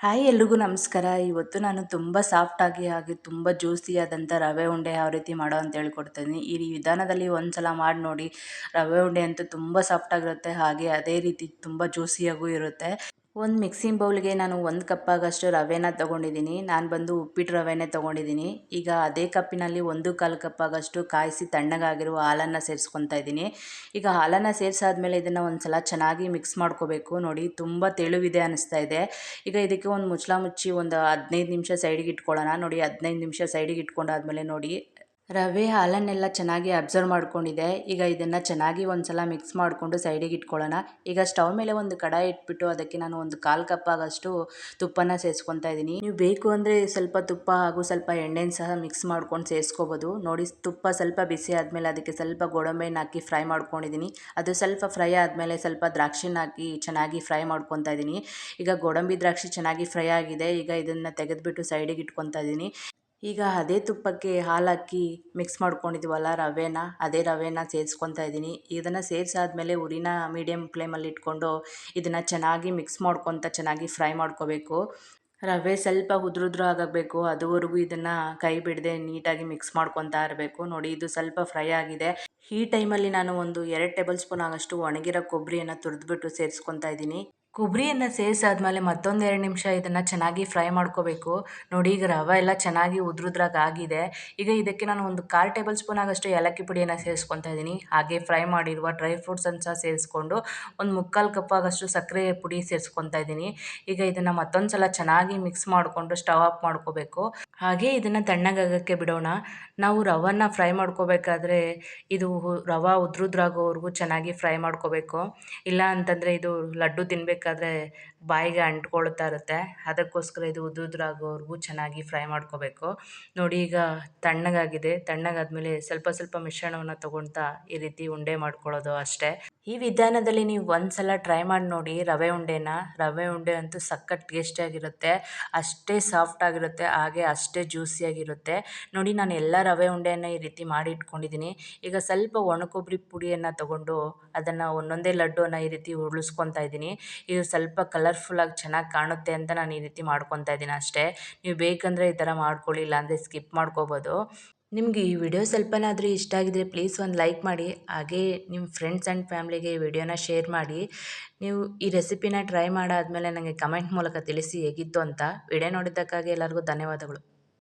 Hi ಎಲ್ರಿಗೂ ನಮಸ್ಕಾರ. ಇವತ್ತು ನಾನು ತುಂಬ ಸಾಫ್ಟಾಗಿ ಹಾಗೆ ತುಂಬ ಜ್ಯೂಸಿಯಾದಂಥ ರವೆ ಉಂಡೆ ಯಾವ ರೀತಿ ಮಾಡೋ ಅಂತ ಹೇಳ್ಕೊಡ್ತೀನಿ. ಈ ವಿಧಾನದಲ್ಲಿ ಒಂದು ಸಲ ಮಾಡಿ ನೋಡಿ. ರವೆ ಉಂಡೆ ಅಂತೂ ತುಂಬ ಸಾಫ್ಟಾಗಿರುತ್ತೆ, ಹಾಗೆ ಅದೇ ರೀತಿ ತುಂಬ ಜ್ಯೂಸಿಯಾಗೂ ಇರುತ್ತೆ. ಒಂದು ಮಿಕ್ಸಿಂಗ್ ಬೌಲ್ಗೆ ನಾನು 1 ಕಪ್ ಆಗಷ್ಟು ರವೆನ ತೊಗೊಂಡಿದ್ದೀನಿ. ನಾನು ಬಂದು ಉಪ್ಪಿಟ್ಟು ರವೆನೇ ತೊಗೊಂಡಿದ್ದೀನಿ. ಈಗ ಅದೇ ಕಪ್ಪಿನಲ್ಲಿ 1 ಕಪ್ ಆಗಷ್ಟು ಕಾಯಿಸಿ ತಣ್ಣಗಾಗಿರುವ ಹಾಲನ್ನು ಸೇರಿಸ್ಕೊತಾ ಇದ್ದೀನಿ. ಈಗ ಹಾಲನ್ನು ಸೇರಿಸಾದ್ಮೇಲೆ ಇದನ್ನು ಒಂದು ಸಲ ಚೆನ್ನಾಗಿ ಮಿಕ್ಸ್ ಮಾಡ್ಕೋಬೇಕು. ನೋಡಿ ತುಂಬ ತೆಳುವಿದೆ ಅನ್ನಿಸ್ತಾ ಇದೆ. ಈಗ ಇದಕ್ಕೆ ಒಂದು ಮುಚ್ಚಳ ಮುಚ್ಚಿ ಒಂದು 15 ನಿಮಿಷ ಸೈಡಿಗೆ ಇಟ್ಕೊಳ್ಳೋಣ. ನೋಡಿ 15 ನಿಮಿಷ ಸೈಡಿಗೆ ಇಟ್ಕೊಂಡಾದ್ಮೇಲೆ ನೋಡಿ ರವೆ ಹಾಲನ್ನೆಲ್ಲ ಚೆನ್ನಾಗಿ ಅಬ್ಸರ್ವ್ ಮಾಡ್ಕೊಂಡಿದೆ. ಈಗ ಇದನ್ನು ಚೆನ್ನಾಗಿ ಒಂದು ಸಲ ಮಿಕ್ಸ್ ಮಾಡಿಕೊಂಡು ಸೈಡಿಗೆ ಇಟ್ಕೊಳ್ಳೋಣ. ಈಗ ಸ್ಟವ್ ಮೇಲೆ ಒಂದು ಕಡಾಯಿ ಇಟ್ಬಿಟ್ಟು ಅದಕ್ಕೆ ನಾನು ಒಂದು 1/4 ಕಪ್ ಆಗಷ್ಟು ತುಪ್ಪನ ಸೇರಿಸ್ಕೊತಾ ಇದ್ದೀನಿ. ನೀವು ಬೇಕು ಅಂದರೆ ಸ್ವಲ್ಪ ತುಪ್ಪ ಹಾಗೂ ಸ್ವಲ್ಪ ಎಣ್ಣೆನ ಸಹ ಮಿಕ್ಸ್ ಮಾಡ್ಕೊಂಡು ಸೇರಿಸ್ಕೋಬೋದು. ನೋಡಿ ತುಪ್ಪ ಸ್ವಲ್ಪ ಬಿಸಿ ಆದಮೇಲೆ ಅದಕ್ಕೆ ಸ್ವಲ್ಪ ಗೋಡಂಬಿನ ಹಾಕಿ ಫ್ರೈ ಮಾಡ್ಕೊಂಡಿದ್ದೀನಿ. ಅದು ಸ್ವಲ್ಪ ಫ್ರೈ ಆದಮೇಲೆ ಸ್ವಲ್ಪ ದ್ರಾಕ್ಷಿನ ಹಾಕಿ ಚೆನ್ನಾಗಿ ಫ್ರೈ ಮಾಡ್ಕೊತಾ ಇದ್ದೀನಿ. ಈಗ ಗೋಡಂಬಿ ದ್ರಾಕ್ಷಿ ಚೆನ್ನಾಗಿ ಫ್ರೈ ಆಗಿದೆ. ಈಗ ಇದನ್ನು ತೆಗೆದುಬಿಟ್ಟು ಸೈಡಿಗೆ ಇಟ್ಕೊತಾ ಇದ್ದೀನಿ. ಈಗ ಅದೇ ತುಪ್ಪಕ್ಕೆ ಹಾಲು ಹಾಕಿ ಮಿಕ್ಸ್ ಮಾಡ್ಕೊಂಡಿದ್ದೀವಲ್ಲ ಅದೇ ರವೆನ ಸೇರಿಸ್ಕೊತಾ ಇದ್ದೀನಿ. ಇದನ್ನು ಸೇರಿಸಾದ್ಮೇಲೆ ಉರಿನ ಮೀಡಿಯಮ್ ಫ್ಲೇಮಲ್ಲಿ ಇಟ್ಕೊಂಡು ಇದನ್ನು ಚೆನ್ನಾಗಿ ಮಿಕ್ಸ್ ಮಾಡ್ಕೊತ ಚೆನ್ನಾಗಿ ಫ್ರೈ ಮಾಡ್ಕೋಬೇಕು. ರವೆ ಸ್ವಲ್ಪ ಉದುರು ಆಗಬೇಕು, ಅದುವರೆಗೂ ಇದನ್ನು ಕೈ ಬಿಡದೆ ನೀಟಾಗಿ ಮಿಕ್ಸ್ ಮಾಡ್ಕೊತಾ ಇರಬೇಕು. ನೋಡಿ ಇದು ಸ್ವಲ್ಪ ಫ್ರೈ ಆಗಿದೆ. ಈ ಟೈಮಲ್ಲಿ ನಾನು ಒಂದು 2 ಟೇಬಲ್ ಸ್ಪೂನ್ ಆಗಷ್ಟು ಒಣಗಿರೋ ಕೊಬ್ಬರಿಯನ್ನು ತುರಿದ್ಬಿಟ್ಟು ಸೇರಿಸ್ಕೊತಾ ಇದ್ದೀನಿ. ಕೊಬ್ಬರಿಯನ್ನು ಸೇರಿಸಾದ್ಮೇಲೆ ಮತ್ತೊಂದು 2 ನಿಮಿಷ ಇದನ್ನು ಚೆನ್ನಾಗಿ ಫ್ರೈ ಮಾಡ್ಕೋಬೇಕು. ನೋಡಿ ಈಗ ರವೆ ಎಲ್ಲ ಚೆನ್ನಾಗಿ ಆಗಿದೆ. ಈಗ ಇದಕ್ಕೆ ನಾನು ಒಂದು 1/4 ಟೇಬಲ್ ಸ್ಪೂನ್ ಆಗಷ್ಟು ಏಲಕ್ಕಿ ಪುಡಿಯನ್ನು ಸೇರಿಸ್ಕೊತಾ ಇದ್ದೀನಿ. ಹಾಗೆ ಫ್ರೈ ಮಾಡಿರುವ ಡ್ರೈ ಫ್ರೂಟ್ಸನ್ನು ಸಹ ಸೇರಿಸ್ಕೊಂಡು ಒಂದು 3/4 ಕಪ್ ಆಗಷ್ಟು ಸಕ್ಕರೆ ಪುಡಿ ಸೇರಿಸ್ಕೊತಾ ಇದ್ದೀನಿ. ಈಗ ಇದನ್ನು ಮತ್ತೊಂದು ಸಲ ಚೆನ್ನಾಗಿ ಮಿಕ್ಸ್ ಮಾಡಿಕೊಂಡು ಸ್ಟವ್ ಆಫ್ ಮಾಡ್ಕೋಬೇಕು. ಹಾಗೆ ಇದನ್ನು ತಣ್ಣಗಾಗೋಕ್ಕೆ ಬಿಡೋಣ. ನಾವು ರವನ್ನು ಫ್ರೈ ಮಾಡ್ಕೋಬೇಕಾದ್ರೆ ಇದು ರವೆ ಉದ್ರಾಗೋವರೆಗೂ ಚೆನ್ನಾಗಿ ಫ್ರೈ ಮಾಡ್ಕೋಬೇಕು. ಇಲ್ಲ ಅಂತಂದರೆ ಇದು ಲಡ್ಡು ತಿನ್ನಬೇಕಾದ್ರೆ ಬಾಯಿಗೆ ಅಂಟ್ಕೊಳ್ತಾ ಇರುತ್ತೆ. ಅದಕ್ಕೋಸ್ಕರ ಇದು ಉದುರಾಗೋವರೆಗೂ ಚೆನ್ನಾಗಿ ಫ್ರೈ ಮಾಡ್ಕೋಬೇಕು. ನೋಡಿ ಈಗ ತಣ್ಣಗಾಗಿದೆ. ತಣ್ಣಗಾದ್ಮೇಲೆ ಸ್ವಲ್ಪ ಮಿಶ್ರಣವನ್ನು ತೊಗೊಳ್ತಾ ಈ ರೀತಿ ಉಂಡೆ ಮಾಡ್ಕೊಳ್ಳೋದು ಅಷ್ಟೇ. ಈ ವಿಧಾನದಲ್ಲಿ ನೀವು ಒಂದು ಸಲ ಟ್ರೈ ಮಾಡಿ ನೋಡಿ ರವೆ ಉಂಡೆನ. ರವೆ ಉಂಡೆ ಅಂತೂ ಸಖತ್ ಟೇಸ್ಟಿಯಾಗಿರುತ್ತೆ, ಅಷ್ಟೇ ಸಾಫ್ಟಾಗಿರುತ್ತೆ, ಹಾಗೆ ಅಷ್ಟೇ ಜ್ಯೂಸಿಯಾಗಿರುತ್ತೆ. ನೋಡಿ ನಾನು ಎಲ್ಲ ರವೆ ಉಂಡೆಯನ್ನು ಈ ರೀತಿ ಮಾಡಿ ಇಟ್ಕೊಂಡಿದ್ದೀನಿ. ಈಗ ಸ್ವಲ್ಪ ಒಣ ಕೊಬ್ಬರಿ ಪುಡಿಯನ್ನು ತೊಗೊಂಡು ಅದನ್ನು ಒಂದೊಂದೇ ಲಡ್ಡುನ ಈ ರೀತಿ ಉರುಳಿಸ್ಕೊತಾ ಇದ್ದೀನಿ. ಇದು ಸ್ವಲ್ಪ ಕಲರ್ಫುಲ್ಲಾಗಿ ಚೆನ್ನಾಗಿ ಕಾಣುತ್ತೆ ಅಂತ ನಾನು ಈ ರೀತಿ ಮಾಡ್ಕೊತಾ ಇದ್ದೀನಿ ಅಷ್ಟೇ. ನೀವು ಬೇಕಂದರೆ ಈ ಥರ ಮಾಡ್ಕೊಳ್ಳಿ, ಇಲ್ಲಾಂದರೆ ಸ್ಕಿಪ್ ಮಾಡ್ಕೋಬೋದು. ನಿಮಗೆ ಈ ವಿಡಿಯೋ ಸ್ವಲ್ಪನಾದರೂ ಇಷ್ಟ ಆಗಿದರೆ ಪ್ಲೀಸ್ ಒಂದು ಲೈಕ್ ಮಾಡಿ. ಹಾಗೇ ನಿಮ್ಮ ಫ್ರೆಂಡ್ಸ್ ಆ್ಯಂಡ್ ಫ್ಯಾಮ್ಲಿಗೆ ಈ ವಿಡಿಯೋನ ಶೇರ್ ಮಾಡಿ. ನೀವು ಈ ರೆಸಿಪಿನ ಟ್ರೈ ಮಾಡಾದಮೇಲೆ ನನಗೆ ಕಮೆಂಟ್ ಮೂಲಕ ತಿಳಿಸಿ ಹೇಗಿತ್ತು ಅಂತ. ವಿಡಿಯೋ ನೋಡಿದ್ದಕ್ಕಾಗಿ ಎಲ್ಲರಿಗೂ ಧನ್ಯವಾದಗಳು.